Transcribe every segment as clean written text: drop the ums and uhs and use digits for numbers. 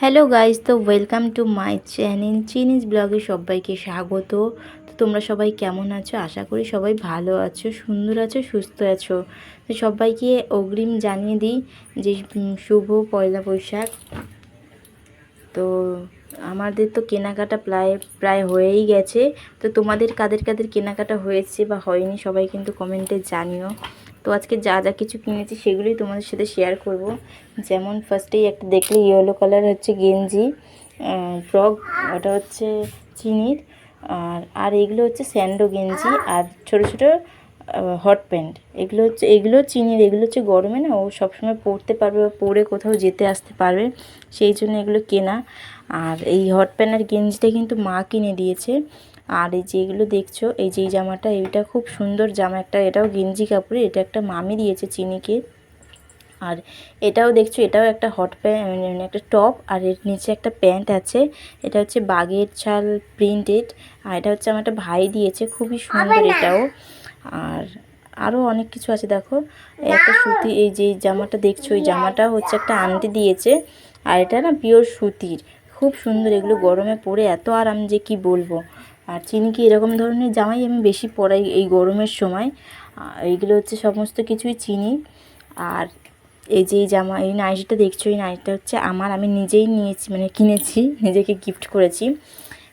Hello guys, তো welcome to my channel চিনিস ব্লগে সবাইকে স্বাগত। তো তোমরা সবাই কেমন আছো? আশা করি সবাই ভালো আছো, সুন্দর আছো, সুস্থ আছো। তো সবাইকে অগ্রিম জানিয়ে দিই যে শুভ পয়লা বৈশাখ। তো আমাদের তো কেনাকাটা প্রায় প্রায় হয়েই গেছে। তো তোমাদের কাদের কাদের কেনাকাটা হয়েছে বা হয়নি সবাই কিন্তু কমেন্টে জানিও। তো আজকে যা যা কিছু কিনেছি সেগুলোই তোমাদের সাথে শেয়ার করব। যেমন ফার্স্টেই একটা দেখলে ইয়েলো কালার হচ্ছে গেঞ্জি ফ্রক, ওটা হচ্ছে চিনির। আর এগুলো হচ্ছে স্যান্ডো গেঞ্জি আর ছোটো ছোটো হট প্যান্ট। এগুলো চিনির, এগুলো হচ্ছে গরমে না ও সবসময় পরতে পারবে বা পরে কোথাও যেতে আসতে পারবে, সেই জন্য এগুলো কেনা। আর এই হট প্যান্ট আর গেঞ্জিটা কিন্তু মা কিনে দিয়েছে। আর এই যে এগুলো দেখছো, এই যে এই জামাটা, এইটা খুব সুন্দর জামা একটা, এটাও গেঞ্জি কাপড়ে, এটা একটা মামি দিয়েছে চিনিকে। আর এটাও দেখছো, এটাও একটা হট প্যান্ট, মানে একটা টপ, আর এর নিচে একটা প্যান্ট আছে। এটা হচ্ছে বাঘের ছাল প্রিন্টেড। আর এটা হচ্ছে আমার একটা ভাই দিয়েছে, খুবই সুন্দর এটাও। আর আরও অনেক কিছু আছে দেখো, একটা সুতি, এই যে জামাটা দেখছো, এই জামাটা হচ্ছে একটা আন্টি দিয়েছে। আর এটা না পিওর সুতির, খুব সুন্দর। এগুলো গরমে পরে এত আরাম যে কি বলবো। আর চিনিকে এরকম ধরনের জামাই আমি বেশি পরাই এই গরমের সময়। এইগুলো হচ্ছে সমস্ত কিছুই চিনি। আর এই যে এই জামা, এই নাইটিটা দেখছো, এই নাইটিটা হচ্ছে আমার, আমি নিজেই নিয়েছি, মানে কিনেছি, নিজেকে গিফট করেছি।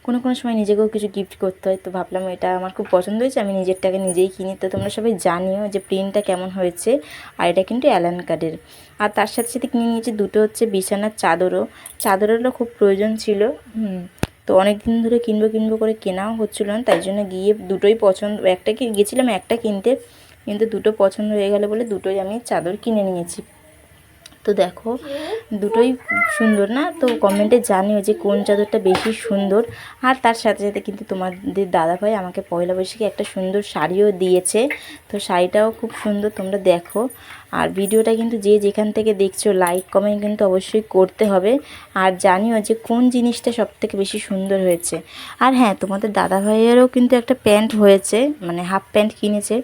কোনো কোনো সময় নিজেকেও কিছু গিফট করতে হয়, তো ভাবলাম এটা আমার খুব পছন্দ হয়েছে, আমি নিজেরটাকে নিজেই কিনি। তো তোমরা সবাই জানিও যে প্রিন্টটা কেমন হয়েছে। আর এটা কিন্তু অ্যালান কার্ডের। আর তার সাথে সাথে কিনে নিয়েছি দুটো হচ্ছে বিছানার চাদরেরও খুব প্রয়োজন ছিল। তো অনেক দিন ধরে কিনবো কিনবো করে কেনাও হচ্ছিল না, তাই জন্য গিয়ে দুটোই পছন্দ, একটা গেছিলাম একটা কিনতে, কিন্তু দুটো পছন্দ হয়ে গেল বলে দুটোই আমি চাদর কিনে নিয়েছি। তো দেখো দুটোই সুন্দর না? তো কমেন্টে জানিও যে কোন চাদরটা বেশি সুন্দর। আর তার সাথে সাথে কিন্তু তোমাদের দাদাভাই আমাকে পয়লা বৈশাখে একটা সুন্দর শাড়িও দিয়েছে। তো শাড়িটাও খুব সুন্দর, তোমরা দেখো। আর ভিডিওটা কিন্তু যে যেখান থেকে দেখছো লাইক কমেন্ট কিন্তু অবশ্যই করতে হবে। আর জানিও যে কোন জিনিসটা সবথেকে বেশি সুন্দর হয়েছে। আর হ্যাঁ, তোমাদের দাদাভাইয়েরও কিন্তু একটা প্যান্ট হয়েছে, মানে হাফ প্যান্ট কিনেছে,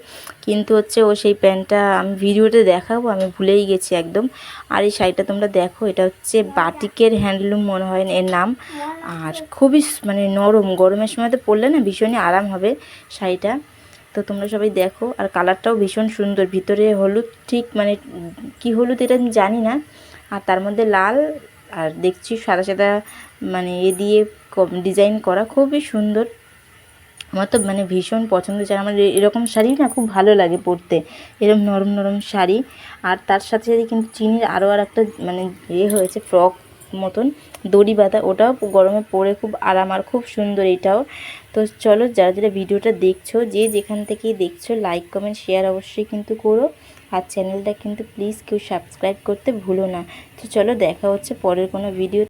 কিন্তু হচ্ছে ও সেই প্যান্টটা আমি ভিডিওতে দেখাবো, আমি ভুলেই গেছি একদম। আর এই শাড়িটা তোমরা দেখো, এটা হচ্ছে বাটিকের হ্যান্ডলুম মনে হয় এর নাম। আর খুবই মানে নরম, গরমের সময় তো পরলে না ভীষণই আরাম হবে শাড়িটা। তো তোমরা সবাই দেখো। আর কালারটাও ভীষণ সুন্দর, ভিতরে হলুদ, ঠিক মানে কি হলুদ এটা আমি জানি না, আর তার মধ্যে লাল, আর দেখছি সাদা সাদা, মানে এ দিয়ে ডিজাইন করা, খুবই সুন্দর। আমার তো মানে ভীষণ পছন্দ, যার আমার এরকম শাড়ি না খুব ভালো লাগে পরতে, এরকম নরম নরম শাড়ি। আর তার সাথে সাথে কিন্তু চিনির আরও আর একটা মানে হয়েছে ফ্রক মতন দড়ি বাঁধা, ওটাও গরমে পরে খুব আরাম আর খুব সুন্দর এটাও। তো চলো, যারা যারা ভিডিওটা দেখছো, যে যেখান থেকেই দেখছো, লাইক কমেন্ট শেয়ার অবশ্যই কিন্তু করো। আর চ্যানেলটা কিন্তু প্লিজ কেউ সাবস্ক্রাইব করতে ভুলো না। তো চলো, দেখা হচ্ছে পরের কোনো ভিডিও।